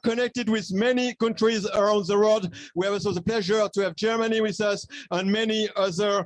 connected with many countries around the world. We have also the pleasure to have Germany with us and many other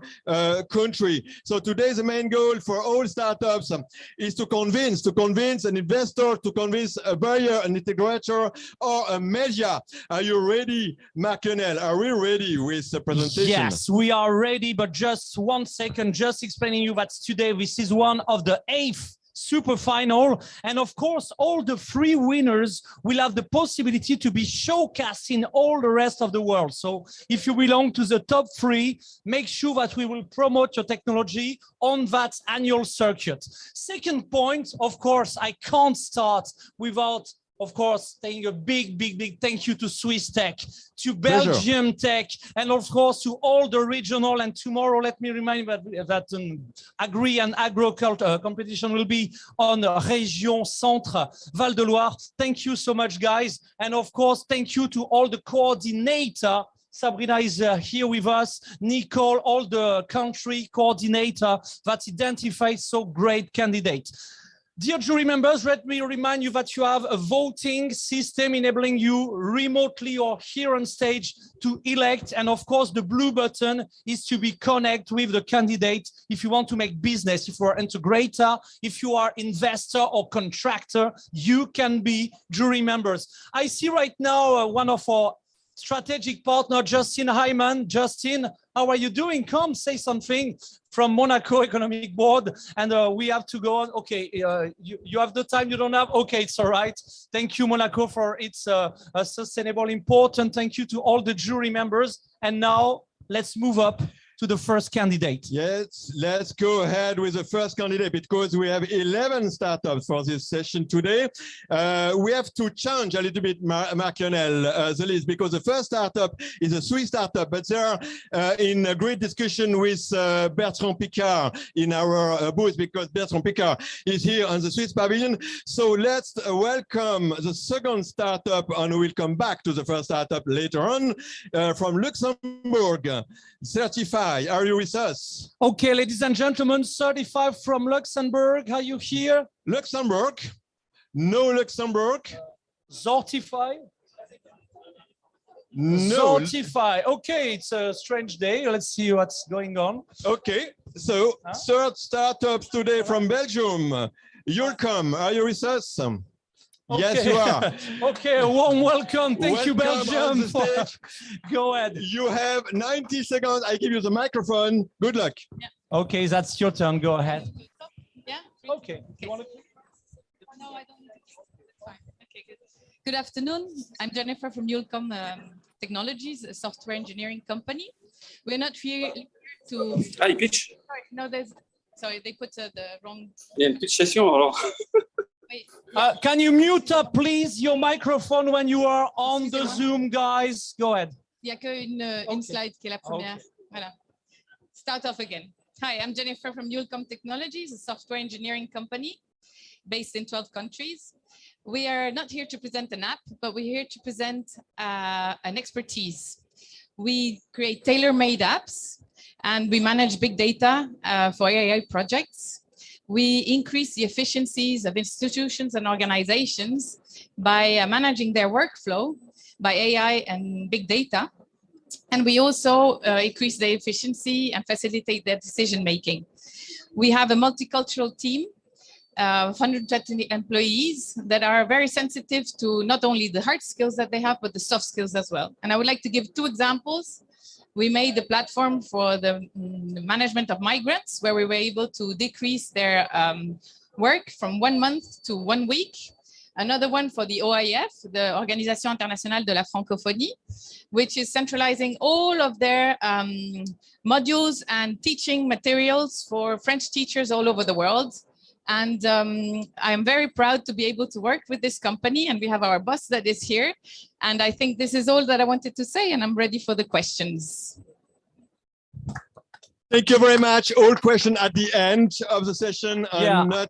countries. So today the main goal for all startups is to convince an investor, to convince a buyer, an integrator, or a media. Are you ready, Marc-Lionel? Are we ready with the presentation? Yes, we are ready, but just 1 second, just explaining you that today this is one of the 8th super final, and of course all the 3 winners will have the possibility to be showcased in all the rest of the world. So if you belong to the top 3, make sure that we will promote your technology on that annual circuit. Second point, of course, I can't start without of course saying a big thank you to Swiss Tech, to Belgium Tech, and of course to all the regional. And tomorrow, let me remind you that agri and agriculture competition will be on Région Centre Val de Loire. Thank you so much, guys, and of course thank you to all the coordinator. Sabrina is here with us, Nicole, all the country coordinator that identifies so great candidates. Dear jury members, let me remind you that you have a voting system enabling you remotely or here on stage to elect. And of course, the blue button is to be connected with the candidate if you want to make business, if you are integrator, if you are investor or contractor, you can be jury members. I see right now one of our strategic partner, Justin Hyman. Justin, how are you doing? Come say something from Monaco Economic Board, and we have to go on. Okay, you have the time, you don't have? Okay, it's all right. Thank you, Monaco, for its sustainable important. Thank you to all the jury members. And now let's move up to the first candidate. Yes, let's go ahead with the first candidate because we have 11 startups for this session today. We have to change a little bit, Marc-Lionel, the list, because the first startup is a Swiss startup, but they're in a great discussion with Bertrand Picard in our booth, because Bertrand Picard is here on the Swiss pavilion. So let's welcome the second startup, and we'll come back to the first startup later on, from Luxembourg, certified. Are you with us? Okay, ladies and gentlemen, 35 from Luxembourg. Are you here? Luxembourg? No Luxembourg? Certified? No. Certified. Okay, it's a strange day. Let's see what's going on. Okay, so third startup today from Belgium. Yulcom, are you with us? Okay. Yes, you are. Okay, a warm welcome. Thank you, Belgium. Go ahead. You have 90 seconds. I give you the microphone. Good luck. Yeah. Okay, that's your turn. Go ahead. Yeah. Okay. You want to... No, I don't. Fine. Okay, good. Good afternoon. I'm Jennifer from Yulcom Technologies, a software engineering company. We're not here to. Ah, il glitch. Sorry, no, there's. Sorry, they put the wrong. Il y a une petite session alors. Can you mute up, please, your microphone when you are on the Zoom, guys? Go ahead. Il n'y a qu'une slide qui est la première. Okay. Voilà. Start off again. Hi, I'm Jennifer from Yulcom Technologies, a software engineering company based in 12 countries. We are not here to present an app, but we're here to present an expertise. We create tailor-made apps, and we manage big data for AI projects. We increase the efficiencies of institutions and organizations by managing their workflow by AI and big data. And we also increase the efficiency and facilitate their decision-making. We have a multicultural team of 120 employees that are very sensitive to not only the hard skills that they have, but the soft skills as well. And I would like to give 2 examples. We made a platform for the management of migrants, where we were able to decrease their work from 1 month to 1 week. Another one for the OIF, the Organisation Internationale de la Francophonie, which is centralizing all of their modules and teaching materials for French teachers all over the world. And I'm very proud to be able to work with this company, and we have our boss that is here. And I think this is all that I wanted to say, and I'm ready for the questions. Thank you very much. All questions at the end of the session, and not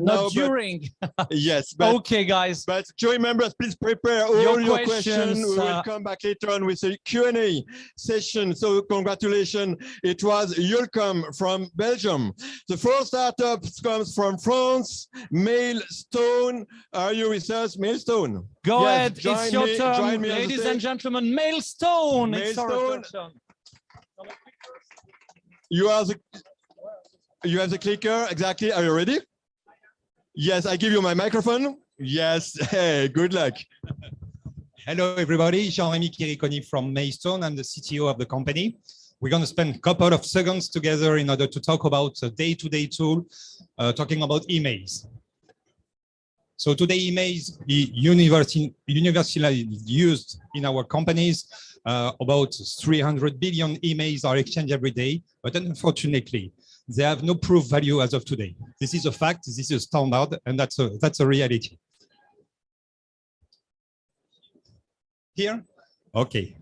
now, during. Yes, but Okay, guys. But jury members, please prepare all your questions. We will come back later on with a Q&A session. So congratulations. It was Yulcom from Belgium. The first startup comes from France, Mailstone. Are you with us, Mailstone? Go Yes, ahead. It's your turn, me ladies and gentlemen. Mailstone. Mailstone. You have the clicker, exactly. Are you ready? Yes, I give you my microphone. Yes, hey, good luck. Hello, everybody. Jean-Rémy Kirikoni from Mailstone. I'm the CTO of the company. We're going to spend a couple of seconds together in order to talk about a day-to-day tool, talking about emails. So today, emails are universally used in our companies. About 300 billion emails are exchanged every day, but unfortunately, they have no proof value as of today. This is a fact, this is a standard, and that's a reality. Here? Okay.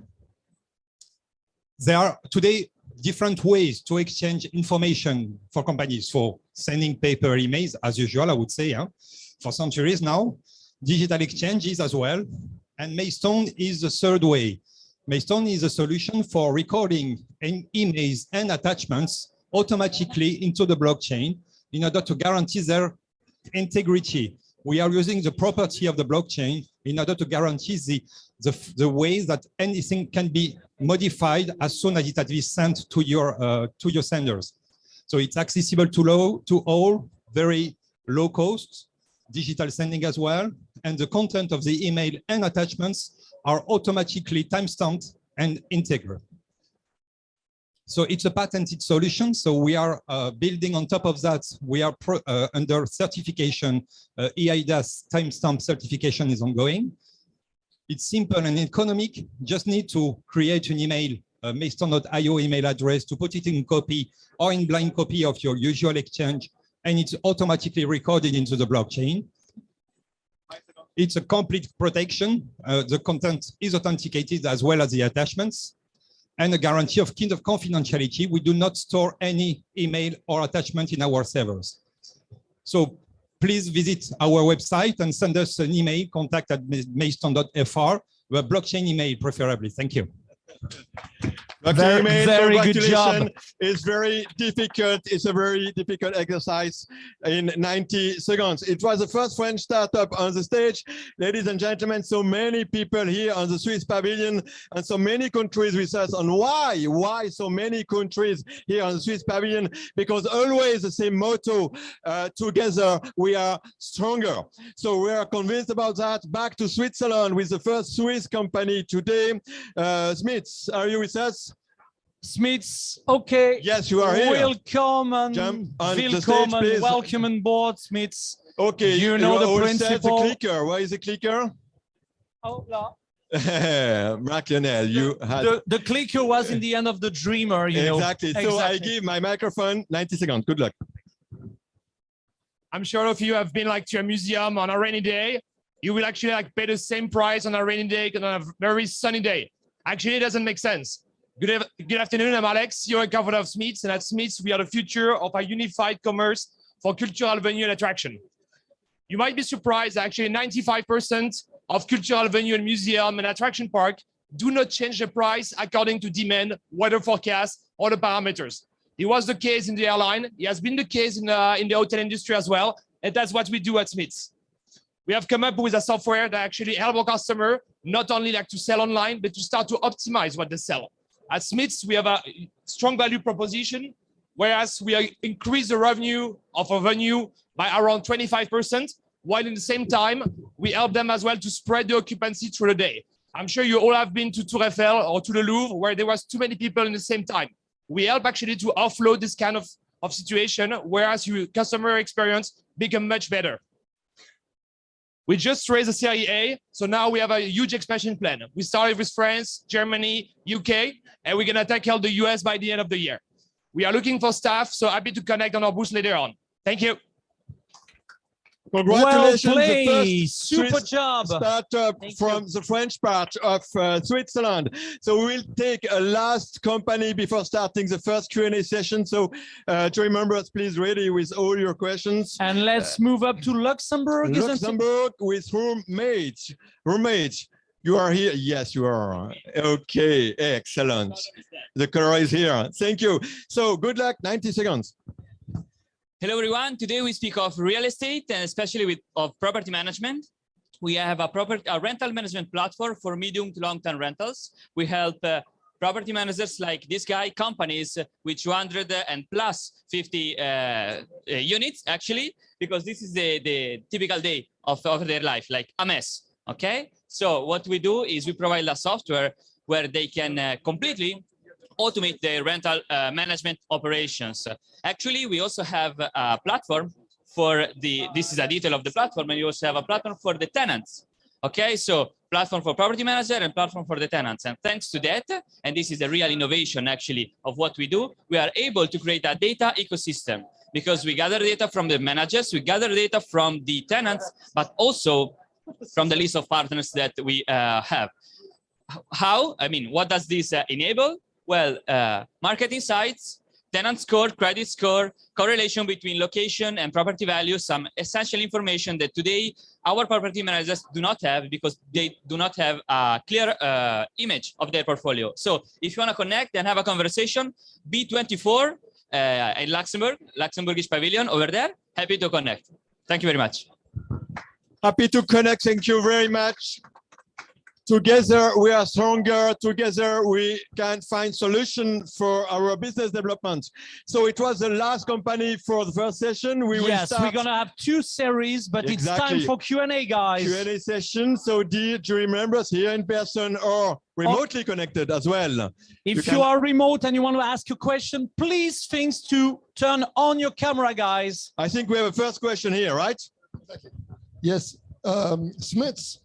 There are today different ways to exchange information for companies, for sending paper emails, as usual, I would say, for centuries now. Digital exchanges as well, and Mailstone is the third way. Mailstone is a solution for recording emails and attachments automatically into the blockchain in order to guarantee their integrity. We are using the property of the blockchain in order to guarantee the way that anything can be modified as soon as it has been sent to your senders. So it's accessible to all, very low cost, digital sending as well, and the content of the email and attachments are automatically timestamped and integral. So it's a patented solution. So we are building on top of that. We are under certification. EIDAS timestamp certification is ongoing. It's simple and economic. Just need to create an email, mailstone.io email address, to put it in copy or in blind copy of your usual exchange, and it's automatically recorded into the blockchain. It's a complete protection. The content is authenticated as well as the attachments, and a guarantee of kind of confidentiality. We do not store any email or attachment in our servers. So please visit our website and send us an email, contact@mailstone.fr, a blockchain email preferably. Thank you. Very good job. It's very difficult. It's a very difficult exercise in 90 seconds. It was the first French startup on the stage. Ladies and gentlemen, so many people here on the Swiss pavilion and so many countries with us. And why so many countries here on the Swiss pavilion? Because always the same motto, together we are stronger. So we are convinced about that. Back to Switzerland with the first Swiss company today. Smits, are you with us? Smits, okay. Yes, you are here. Welcome and welcome on board, Smits. Okay, you know the principle. The clicker. Where is the clicker? Oh, no. Marc Lionel, you had the clicker was in the end of the dreamer, you know. Exactly. So I give my microphone 90 seconds. Good luck. I'm sure all of you have been to a museum on a rainy day. You will actually pay the same price on a rainy day than on a very sunny day. Actually, it doesn't make sense. Good afternoon, I'm Alex, CEO and co-founder of Smits, and at Smits, we are the future of a unified commerce for cultural venue and attraction. You might be surprised, actually 95% of cultural venue and museum and attraction park do not change the price according to demand, weather forecast, or the parameters. It was the case in the airline, it has been the case in the hotel industry as well, and that's what we do at Smits. We have come up with a software that actually helps our customer not only to sell online, but to start to optimize what they sell. At Smits, we have a strong value proposition, whereas we increase the revenue of a venue by around 25%, while in the same time, we help them as well to spread the occupancy through the day. I'm sure you all have been to Tour Eiffel or to the Louvre, where there was too many people in the same time. We help actually to offload this kind of situation, whereas your customer experience become much better. We just raised a Series A, so now we have a huge expansion plan. We started with France, Germany, UK, and we're gonna tackle the US by the end of the year. We are looking for staff, so happy to connect on our booth later on. Thank you. Congratulations, Well the first played. Super Swiss job. startup Thank from the French part of Switzerland. So we will take a last company before starting the first Q&A session. So jury members, please ready with all your questions. And let's move up to Luxembourg. isn't it? Luxembourg with roommates. Roommates, you are here? Yes, you are. Okay, excellent. The color is here. Thank you. So good luck, 90 seconds. Hello, everyone. Today we speak of real estate and especially of property management. We have a rental management platform for medium to long-term rentals. We help property managers like this guy, companies with 200 and plus 50 units, actually, because this is the typical day of their life, like a mess. Okay. So what we do is we provide a software where they can completely automate their rental management operations. Actually, we also have a platform for this is a detail of the platform, and you also have a platform for the tenants. Okay, so platform for property manager and platform for the tenants. And thanks to that, and this is a real innovation actually of what we do, we are able to create a data ecosystem because we gather data from the managers, we gather data from the tenants, but also from the list of partners that we have. How? I mean, what does this enable? Well, market insights, tenant score, credit score, correlation between location and property value, some essential information that today our property managers do not have because they do not have a clear image of their portfolio. So if you want to connect and have a conversation, B24 in Luxembourg, Luxembourgish Pavilion over there, happy to connect. Thank you very much. Happy to connect. Thank you very much. Together we are stronger. Together we can find solutions for our business development. So it was the last company for the first session. We're going to have two series, but Exactly. It's time for Q&A, guys. Q&A session. So dear jury members here in person or remotely connected as well. If you are remote and you want to ask a question, please think to turn on your camera, guys. I think we have a first question here, right? Yes, Smiths.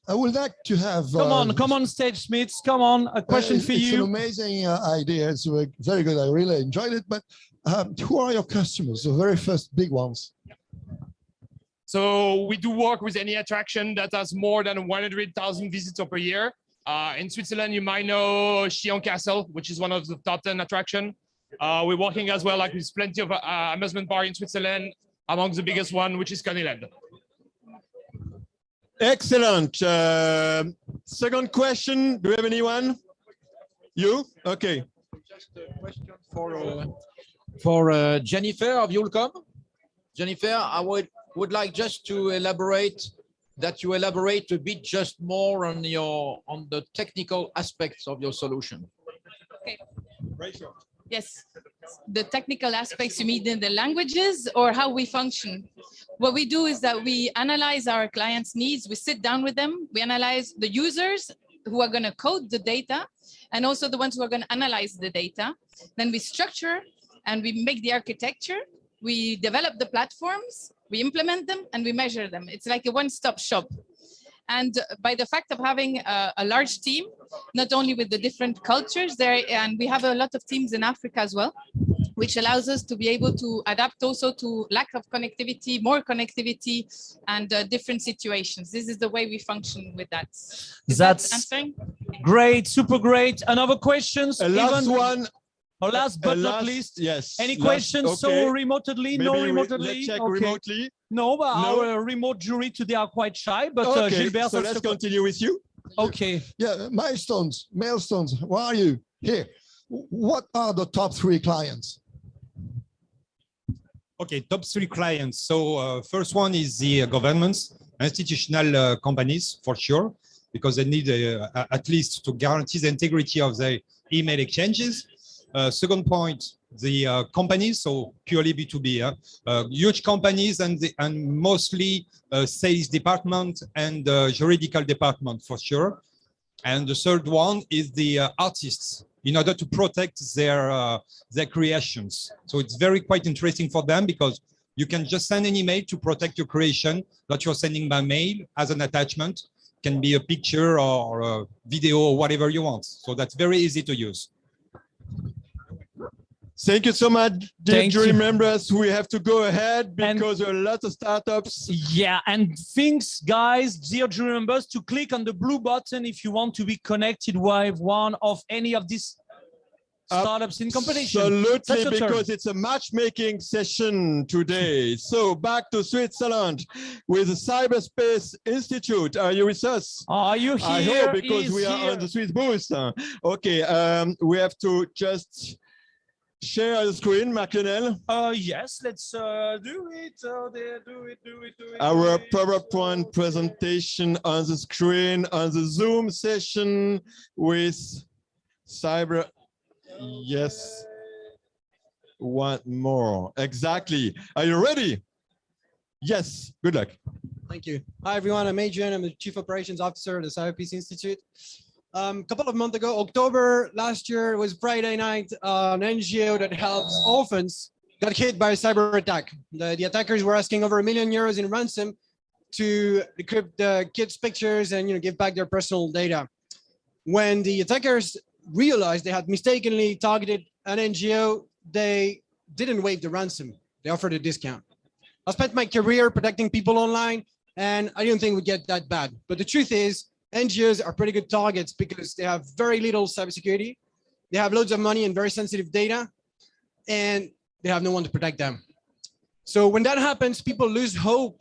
I would like to have. Come on stage, Smiths. Come on, a question for you. It's an amazing idea. It's very good. I really enjoyed it. But who are your customers? The very first big ones. So we do work with any attraction that has more than 100,000 visitors per year. In Switzerland, you might know Chillon Castle, which is one of the top 10 attractions. We're working as well with plenty of amusement parks in Switzerland, among the biggest one, which is Candyland. Excellent. Second question. Do you have anyone? You? Okay. Just a question for Jennifer of Yulcom. Jennifer, I would like just to elaborate a bit just more on the technical aspects of your solution. Okay. Yes. The technical aspects, you mean in the languages or how we function? What we do is that we analyze our clients' needs. We sit down with them. We analyze the users who are going to code the data and also the ones who are going to analyze the data. Then we structure and we make the architecture. We develop the platforms, we implement them, and we measure them. It's like a one-stop shop. And by the fact of having a large team, not only with the different cultures there, and we have a lot of teams in Africa as well, which allows us to be able to adapt also to lack of connectivity, more connectivity, and different situations. This is the way we function with that. That's answering? Great, super great. Another questions? Last one. Last but not least. Yes. Any questions? Okay. So remotely? Maybe no remotely? Let's check Okay. remotely. No, but No? our remote jury today are quite shy, but Okay, Gilbert. so let's continue with you. Okay. Yeah, milestones. Where are you? Here. What are the top 3 clients? Okay, top 3 clients. So first one is the governments, institutional companies for sure, because they need at least to guarantee the integrity of their email exchanges. Second point, the companies, so purely B2B, huge companies and mostly sales department and juridical department for sure. And the third one is the artists, in order to protect their creations. So it's quite interesting for them because you can just send an email to protect your creation that you're sending by mail as an attachment. Can be a picture or a video or whatever you want. So that's very easy to use. Thank you so much, dear Thank jury you. members. We have to go ahead And- because there are a lot of startups. Yeah, and thanks, guys, dear jury members, to click on the blue button if you want to be connected with one of any of these startups in competition. Absolutely, That's your turn. because it's a matchmaking session today. So back to Switzerland with the Cyberspace Institute. Are you with us? Are you here? I hope, because He's we are here. on the Swiss booth. Okay, we have to just share the screen, Marc-Lionel. Yes, let's do it. Do it. Our PowerPoint presentation on the screen on the Zoom session with Cyber. Yes. One more. Exactly. Are you ready? Yes. Good luck. Thank you. Hi, everyone. I'm Adrian. I'm the Chief Operations Officer at the Cyberspace Institute. A couple of months ago, October last year, it was Friday night, an NGO that helps orphans got hit by a cyber attack. The attackers were asking over €1 million in ransom to decrypt the kids' pictures and give back their personal data. When the attackers realized they had mistakenly targeted an NGO, they didn't waive the ransom. They offered a discount. I spent my career protecting people online, and I didn't think it would get that bad. But the truth is, NGOs are pretty good targets because they have very little cybersecurity. They have loads of money and very sensitive data, and they have no one to protect them. So when that happens, people lose hope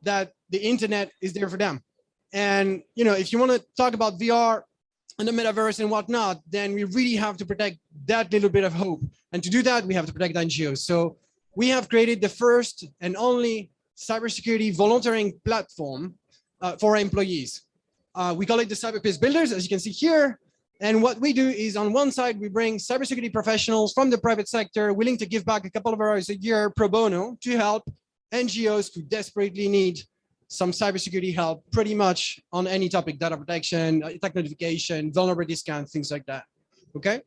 that the internet is there for them. And if you want to talk about VR and the metaverse and whatnot, then we really have to protect that little bit of hope. And to do that, we have to protect NGOs. So we have created the first and only cybersecurity volunteering platform for our employees. We call it the Cyberspace Builders, as you can see here. And what we do is, on one side, we bring cybersecurity professionals from the private sector willing to give back a couple of hours a year pro bono to help NGOs who desperately need some cybersecurity help pretty much on any topic: data protection, attack notification, vulnerability scan, things like that. Okay.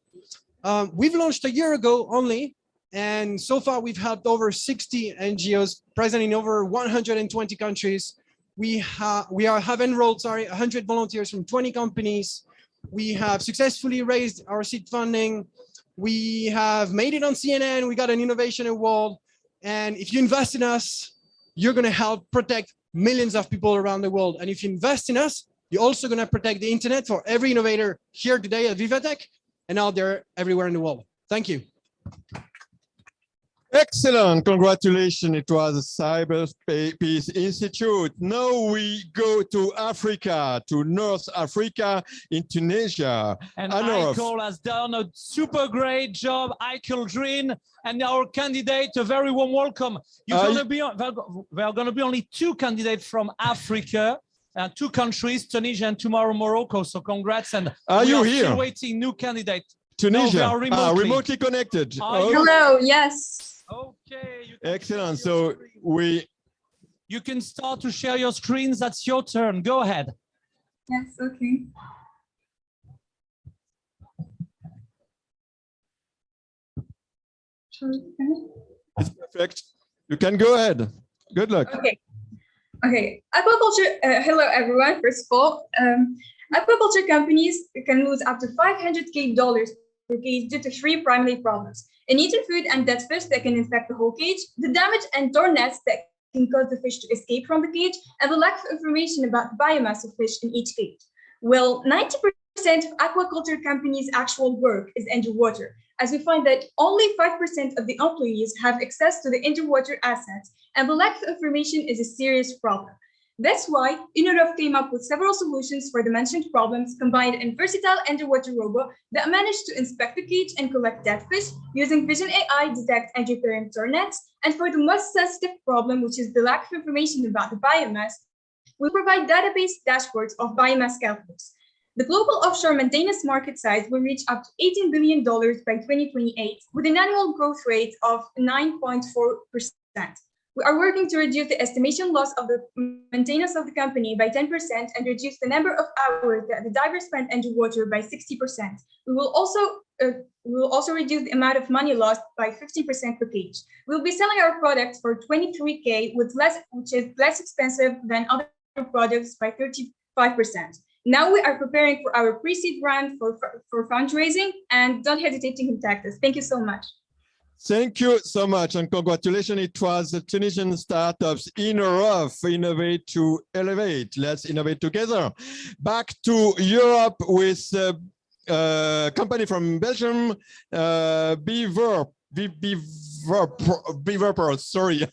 We've launched a year ago only, and so far we've helped over 60 NGOs present in over 120 countries. We have enrolled 100 volunteers from 20 companies. We have successfully raised our seed funding. We have made it on CNN. We got an innovation award. And if you invest in us, you're going to help protect millions of people around the world. And if you invest in us, you're also going to protect the internet for every innovator here today at Vivatech and out there everywhere in the world. Thank you. Excellent. Congratulations. It was the Cyberspace Institute. Now we go to Africa, to North Africa, in Tunisia. And Anurov. Eichel has done a super great job. Eichel Drin and our candidate, a very warm welcome. There are going to be only 2 candidates from Africa, 2 countries, Tunisia and tomorrow Morocco. So congrats. And Are you here? Still waiting new candidate. Tunisia. No, we are remotely connected. Hello, yes. Okay. Excellent. So you can start to share your screens. That's your turn. Go ahead. Yes, okay. It's perfect. You can go ahead. Good luck. Okay. Aquaculture, hello everyone, first of all. Aquaculture companies can lose up to $500K per cage due to 3 primary problems: an eaten food and dead fish that can infect the whole cage, the damage and torn nets that can cause the fish to escape from the cage, and the lack of information about the biomass of fish in each cage. Well, 90% of aquaculture companies' actual work is underwater, as we find that only 5% of the employees have access to the underwater assets, and the lack of information is a serious problem. That's why Inurov came up with several solutions for the mentioned problems, combined in versatile underwater robot that managed to inspect the cage and collect dead fish using Vision AI, detect and repair torn nets. And for the most sensitive problem, which is the lack of information about the biomass, we provide database dashboards of biomass calculus. The global offshore maintenance market size will reach up to $18 billion by 2028, with an annual growth rate of 9.4%. We are working to reduce the estimation loss of the maintenance of the company by 10% and reduce the number of hours that the divers spend underwater by 60%. We will also reduce the amount of money lost by 50% per cage. We'll be selling our products for $23K, which is less expensive than other products by 35%. Now we are preparing for our pre-seed round for fundraising, and don't hesitate to contact us. Thank you so much. Thank you so much and congratulations. It was the Tunisian startups innovate to elevate. Let's innovate together. Back to Europe with a company from Belgium, Beaver Pearls, sorry.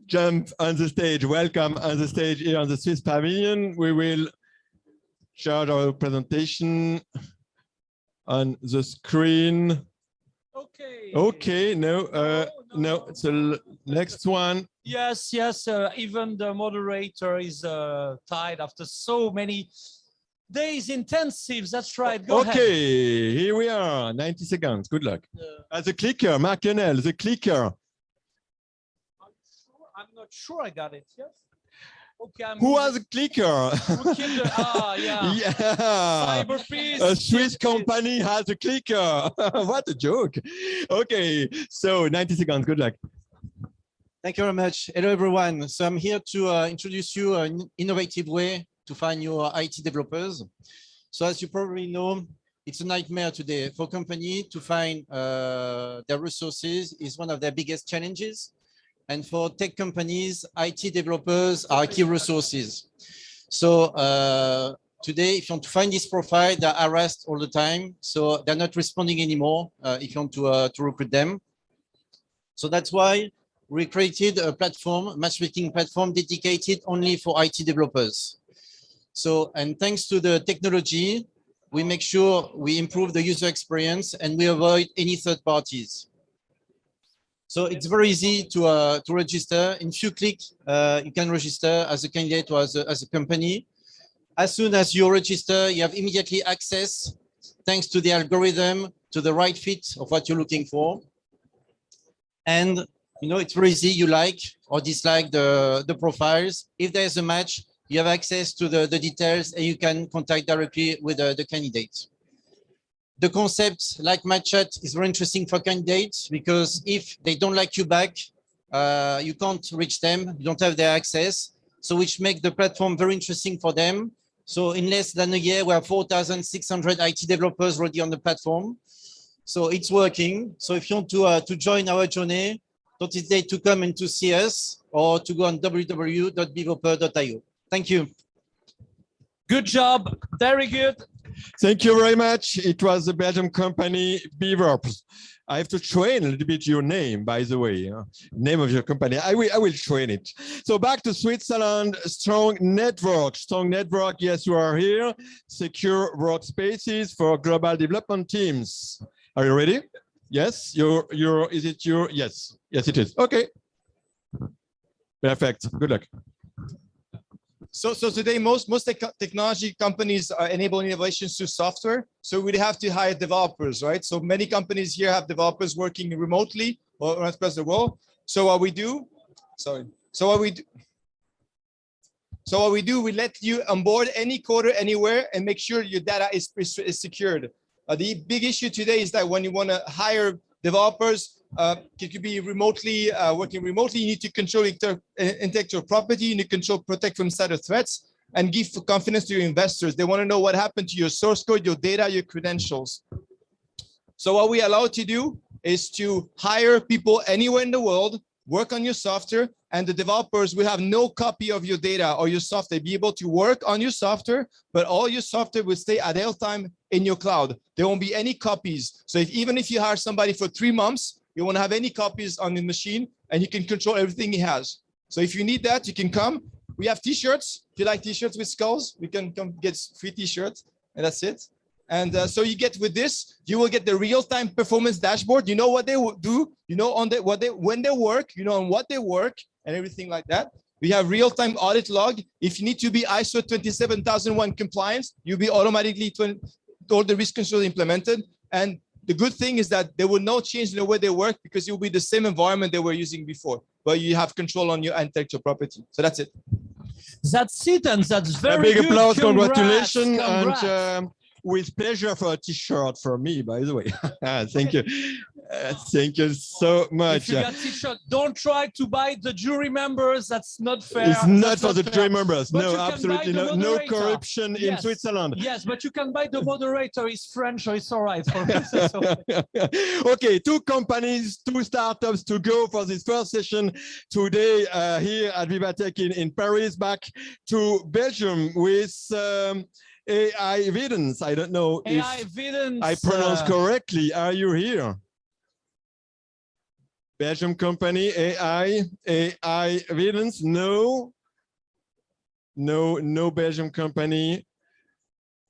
Jump on the stage. Welcome on the stage here on the Swiss Pavilion. We will share our presentation on the screen. Okay, no, it's the next one. Yes, even the moderator is tired after so many days intensive. That's right. Go ahead. Okay, here we are. 90 seconds. Good luck. The clicker, Marc Lionel, the clicker. I'm not sure I got it. Yes. Okay. Who has a clicker? Who killed the, yeah. Yeah. Cyberpeace. A Swiss company has a clicker. What a joke. Okay, so 90 seconds. Good luck. Thank you very much. Hello, everyone. So I'm here to introduce you an innovative way to find your IT developers. So as you probably know, it's a nightmare today for companies to find their resources is one of their biggest challenges. And for tech companies, IT developers are key resources. So today, if you want to find this profile, they're harassed all the time. So they're not responding anymore if you want to recruit them. So that's why we created a platform, matchmaking platform dedicated only for IT developers. So, and thanks to the technology, we make sure we improve the user experience and we avoid any third parties. So it's very easy to register. In few clicks, you can register as a candidate or as a company. As soon as you register, you have immediately access, thanks to the algorithm, to the right fit of what you're looking for. And you know, it's very easy. You like or dislike the profiles. If there's a match, you have access to the details and you can contact directly with the candidate. The concept, like MatchChat, is very interesting for candidates because if they don't like you back, you can't reach them, you don't have their access. So which makes the platform very interesting for them. So in less than a year, we have 4,600 IT developers already on the platform. So it's working. So if you want to join our journey, don't hesitate to come and to see us or to go on www.beaverpearl.io. Thank you. Good job. Very good. Thank you very much. It was the Belgian company Beaver. I have to train a little bit your name, by the way, name of your company. I will train it. So back to Switzerland, strong network. Yes, you are here. Secure workspaces for global development teams. Are you ready? Yes, is it your, yes, it is. Okay. Perfect. Good luck. So today, most technology companies enable innovations through software. So we'd have to hire developers, right? So many companies here have developers working remotely or across the world. So what we do, we let you onboard any coder anywhere and make sure your data is secured. The big issue today is that when you want to hire developers, it could be remotely, working remotely, you need to control intellectual property, you need to control, protect from cyber threats, and give confidence to your investors. They want to know what happened to your source code, your data, your credentials. So what we allow to do is to hire people anywhere in the world, work on your software, and the developers will have no copy of your data or your software. Be able to work on your software, but all your software will stay at real time in your cloud. There won't be any copies. So even if you hire somebody for 3 months, you won't have any copies on the machine and you can control everything he has. So if you need that, you can come. We have t-shirts. If you like t-shirts with skulls, we can come get free t-shirts and that's it. And so you get with this, you will get the real-time performance dashboard. You know what they will do, you know on when they work, you know on what they work and everything like that. We have real-time audit log. If you need to be ISO 27001 compliance, you'll be automatically all the risk control implemented. And the good thing is that there will no change in the way they work because it will be the same environment they were using before, but you have control on your intellectual property. So that's it. That's it, and that's very good. A big good. applause, Congrats. congratulations, and with pleasure for a t-shirt from me, by the way. Thank you. Thank you so much. If you got t-shirt, don't try to buy the jury members. That's not fair. It's not That's for the fair. jury members. But you No, can absolutely buy the no. No moderator. corruption in Yes. Switzerland. Yes, but you can buy the moderator. He's French, so it's all right for me. So- Okay, 2 companies, 2 startups to go for this first session today here at Vivatech in Paris. Back to Belgium with AI Evidence. I don't know AI if Evidence. I pronounce correctly. Are you here? Belgium company, AI Evidence? No. No Belgium company.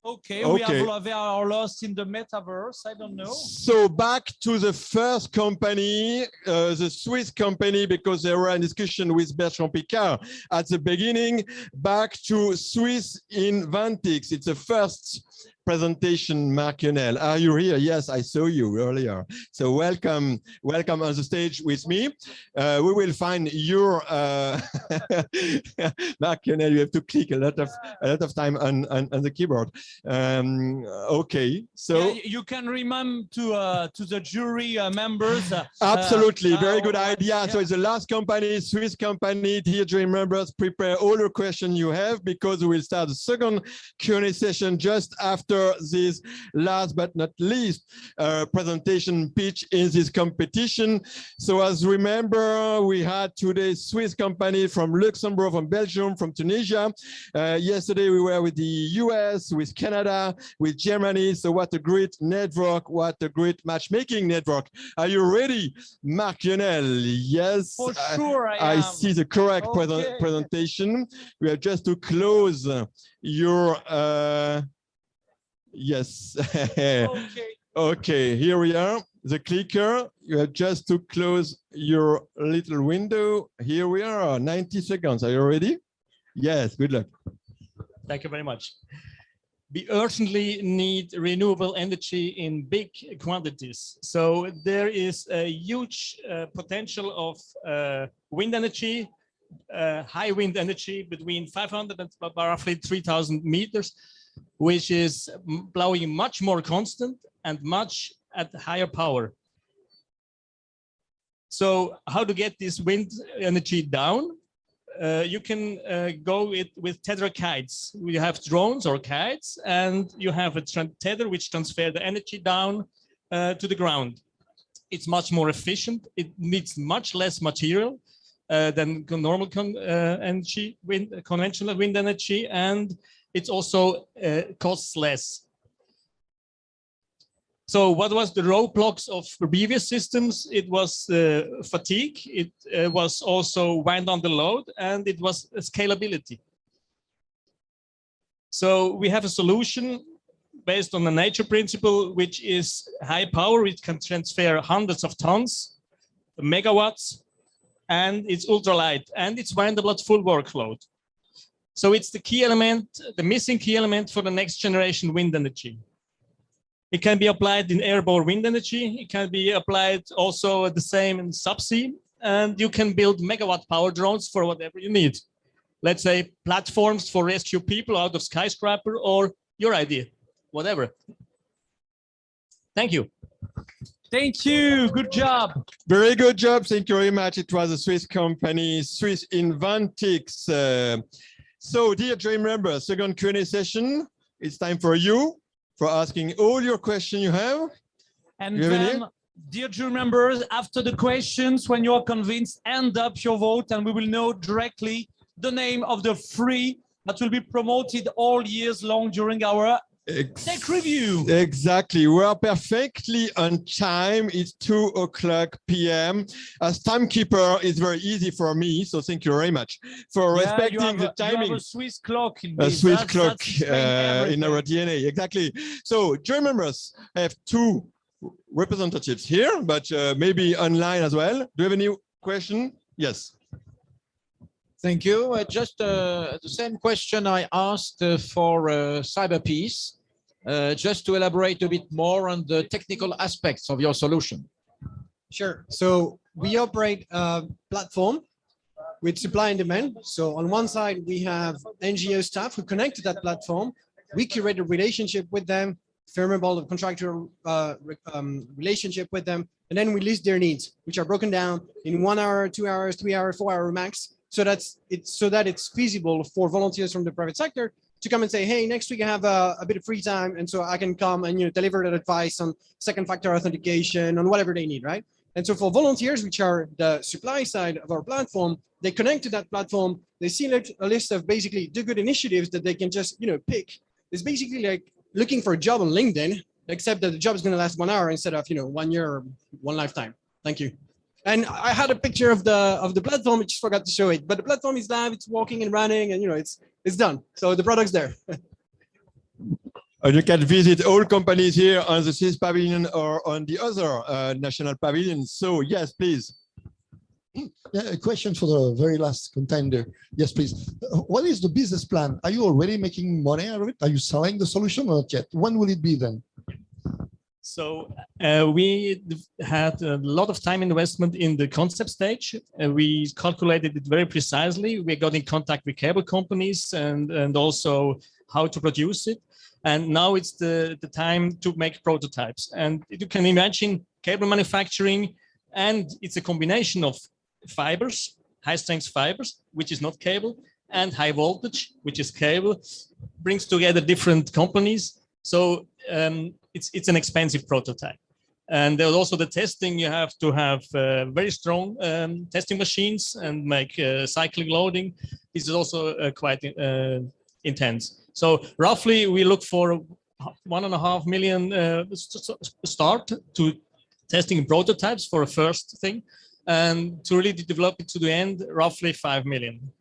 Okay, Okay. they are lost in the metaverse. I don't know. So back to the first company, the Swiss company, because there were a discussion with Bertrand Picard at the beginning. Back to Swiss Inventix. It's the first presentation, Marc Yonel. Are you here? Yes, I saw you earlier. So welcome on the stage with me. We will find your Marc Yonel. You have to click a lot of time on the keyboard. Okay, so yeah, you can remember to the jury members. Absolutely, very good idea. Yeah. So it's the last company, Swiss company. Dear jury members, prepare all your questions you have, because we will start the second Q&A session just after this last but not least presentation pitch in this competition. So as remember, we had today Swiss company from Luxembourg, from Belgium, from Tunisia. Yesterday we were with the US, with Canada, with Germany. So what a great network, what a great matchmaking network. Are you ready, Marc Yonel? Yes, For sure I am. see the correct Okay. presentation. We have just to close your yes. Okay. Okay, here we are. The clicker. You have just to close your little window. Here we are, 90 seconds. Are you ready? Yes, good luck. Thank you very much. We urgently need renewable energy in big quantities. So there is a huge potential of wind energy, high wind energy between 500 and roughly 3,000 meters, which is blowing much more constant and much at higher power. So how to get this wind energy down? You can go with tether kites. We have drones or kites, and you have a tether which transfer the energy down to the ground. It's much more efficient. It needs much less material than normal conventional wind energy, and it also costs less. So what was the roadblocks of previous systems? It was fatigue, it was also wind under load, and it was scalability. So we have a solution based on the nature principle, which is high power. It can transfer hundreds of tons, megawatts, and it's ultralight, and it's windable at full workload. So it's the key element, the missing key element for the next generation wind energy. It can be applied in airborne wind energy. It can be applied also the same in subsea, and you can build megawatt power drones for whatever you need. Let's say platforms for rescue people out of skyscraper, or your idea, whatever. Thank you. Thank you. Good job. Very good job. Thank you very much. It was a Swiss company, Swiss Inventix. So dear dream members, second Q&A session. It's time for you for asking all your questions you have. And then, dear jury members, after the questions, when you are convinced, end up your vote, and we will know directly the name of the three that will be promoted all years long during our tech review. Exactly. We are perfectly on time. It's 2:00 p.m. As timekeeper, it's very easy for me. So thank you very much for respecting the timing. You have a Swiss clock. A Swiss clock in our DNA. Exactly. So jury members have two representatives here, but maybe online as well. Do you have any question? Yes. Thank you. Just the same question I asked for CyberPeace, just to elaborate a bit more on the technical aspects of your solution. Sure. So we operate a platform with supply and demand. So on one side, we have NGO staff who connect to that platform. We curate a relationship with them. firm up all the contractual relationship with them, and then we list their needs, which are broken down in 1 hour, 2 hours, 3 hours, 4 hour max, so that it's feasible for volunteers from the private sector to come and say, hey, next week I have a bit of free time, and so I can come and deliver that advice on second factor authentication, on whatever they need, right? And so for volunteers, which are the supply side of our platform, they connect to that platform. They see a list of basically the good initiatives that they can just pick. It's basically like looking for a job on LinkedIn, except that the job is going to last 1 hour instead of 1 year or one lifetime. Thank you. And I had a picture of the platform. I just forgot to show it, but the platform is live. It's walking and running, and it's done. So the product's there. You can visit all companies here on the Swiss pavilion or on the other national pavilions. So yes, please. Yeah, a question for the very last contender. Yes, please. What is the business plan? Are you already making money out of it? Are you selling the solution or not yet? When will it be then? So we had a lot of time investment in the concept stage. We calculated it very precisely. We got in contact with cable companies and also how to produce it. And now it's the time to make prototypes. And you can imagine cable manufacturing, and it's a combination of fibers, high strength fibers, which is not cable, and high voltage, which is cable, brings together different companies. So it's an expensive prototype. And there's also the testing. You have to have very strong testing machines and make cyclic loading. This is also quite intense. So roughly we look for 1.5 million start to testing prototypes for a first thing, and to really develop it to the end, roughly 5 million.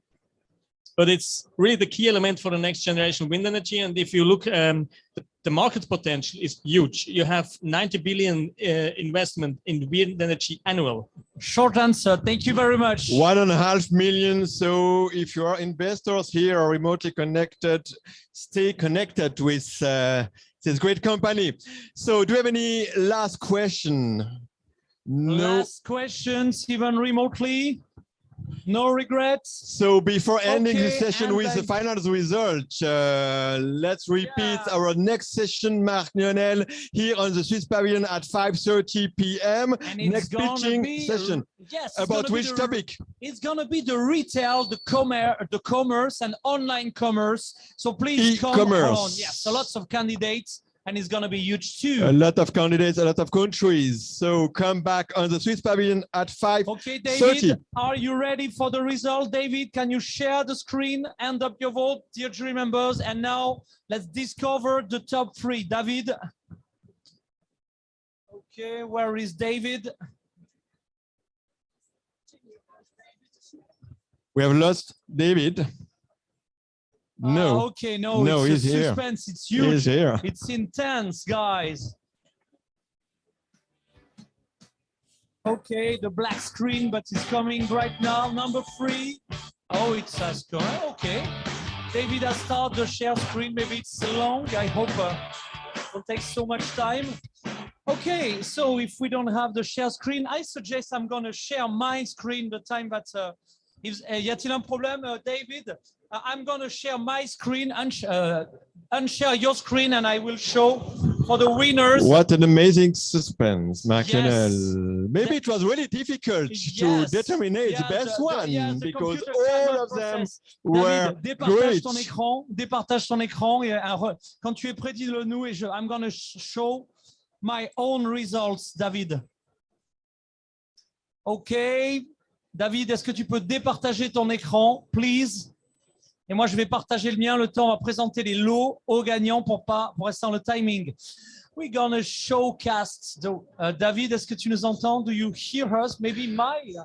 But it's really the key element for the next generation wind energy. And if you look, the market potential is huge. You have 90 billion investment in wind energy annual. Short answer. Thank you very much. 1.5 million. So if you are investors here or remotely connected, stay connected with this great company. So do you have any last question? No. Last questions, even remotely. No regrets. So before ending the Okay, session with the final result, let's repeat our next session, Marc Lionel, here on the Swiss Pavilion at 5:30 p.m. Next pitching session. Yes. About which topic? It's gonna be the retail, the commerce, and online commerce. So please come on. Yes, so lots of candidates. And it's going to be huge too. A lot of candidates, a lot of countries. So come back on the Swiss Pavilion at 5:30. Okay, David, are you ready for the result? David, can you share the screen? End up your vote, dear jury members. And now let's discover the top 3. David. Okay, where is David? We have lost David. No. Okay, no, it's he's suspense. Here. It's huge. He's here. It's intense, guys. Okay, the black screen, but it's coming right now. Number 3. Oh, it's has gone. Okay. David has started the share screen. Maybe it's long. I hope it won't take so much time. Okay, so if we don't have the share screen, I suggest I'm going to share my screen the time that... y a-t-il un problème, David? I'm going to share my screen, unshare your screen, and I will show for the winners. What an amazing suspense, Marc Lionel. Yes. Maybe it was really difficult to determine the best one, because all of them were great. Ton écran, départage ton écran, et quand tu es prêt, dis-le nous, et I'm going to show my own results, David. OK. David, est-ce que tu peux départager ton écran, please? Et moi, je vais partager le mien. Le temps à présenter les lots aux gagnants pour rester dans le timing. We're gonna showcast. David, est-ce que tu nous entends? Do you hear us? Maybe my.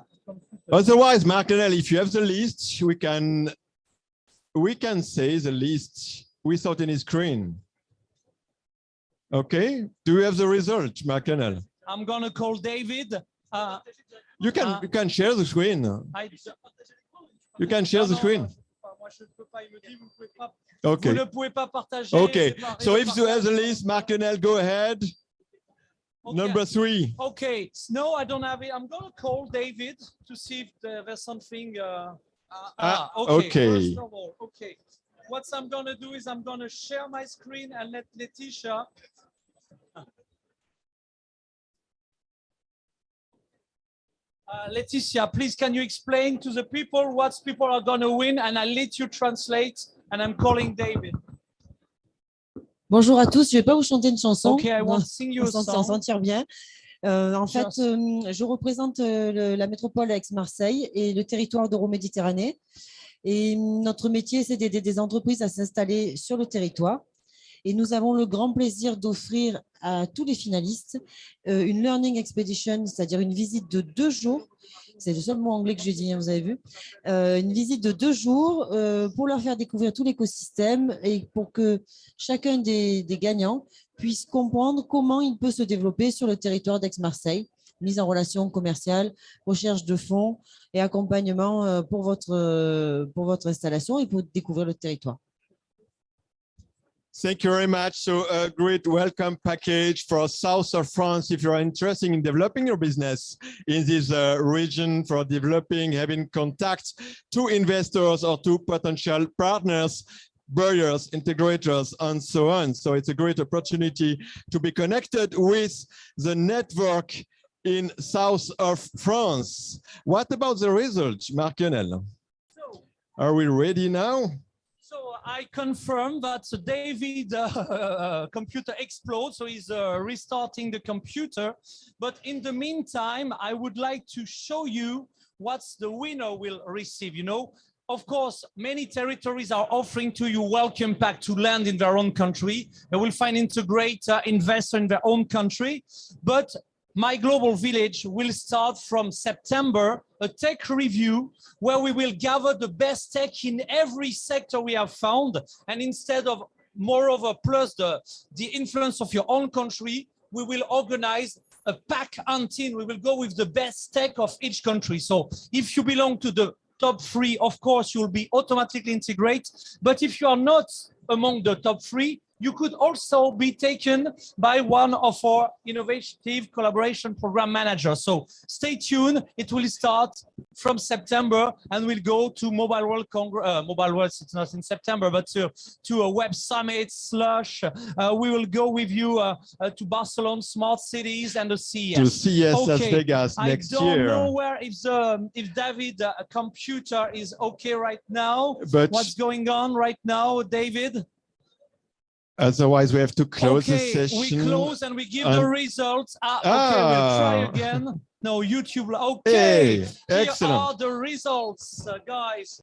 Otherwise, Marc Lionel, if you have the list, we can say the list without any screen. Okay. Do you have the result, Marc Lionel? I'm gonna call David. You can share the screen. You can share the screen. Okay. Vous ne pouvez pas partager. Okay. So if you have the list, Marc Lionel, go ahead. Okay. Number 3. Okay. No, I don't have it. I'm going to call David to see if there's something. Okay. First of all, okay. What I'm going to do is I'm going to share my screen and let Letitia Laetitia, please, can you explain to the people what people are going to win? And I'll let you translate. And I'm calling David. Bonjour à tous, je ne vais pas vous chanter une chanson. Okay, I won't sing you a On song. s'en tire bien. En fait, je représente la métropole Aix-Marseille et le territoire d'Euroméditerranée. Et notre métier, c'est d'aider des entreprises à s'installer sur le territoire. Et nous avons le grand plaisir d'offrir à tous les finalistes une Learning Expedition, c'est-à-dire une visite de 2 jours. C'est le seul mot anglais que je dis, hein, vous avez vu. Une visite de 2 jours pour leur faire découvrir tout l'écosystème et pour que chacun des gagnants puisse comprendre comment il peut se développer sur le territoire d'Aix-Marseille. Mise en relation commerciale, recherche de fonds et accompagnement pour votre installation et pour découvrir le territoire. Thank you very much. So a great welcome package for south of France if you're interested in developing your business in this region, for developing, having contacts to investors or to potential partners, buyers, integrators, and so on. So it's a great opportunity to be connected with the network in south of France. What about the results, Marc-Lionel? Are we ready now? So I confirm that David computer explodes, so he's restarting the computer. But in the meantime, I would like to show you what the winner will receive. You know, of course, many territories are offering to you welcome pack to land in their own country. They will find integrate investor in their own country. But My Global Village will start from September, a tech review where we will gather the best tech in every sector we have found. And instead of moreover, plus the influence of your own country, we will organize a pack hunting. We will go with the best tech of each country. So if you belong to the top 3, of course, you'll be automatically integrated. But if you are not among the top 3, you could also be taken by one of our innovative collaboration program managers. So stay tuned. It will start from September and we'll go to Mobile World Congress. Mobile World, it's not in September, but to a web summit / we will go with you to Barcelona, smart cities, and the CES. To CES Las Vegas next year. I don't know where if David computer is okay right now. But what's going on right now, David? Otherwise, we have to close the Okay, session. we close and we give the results. Okay, we'll try again. No, YouTube. Okay, Hey, here excellent. are the results, guys.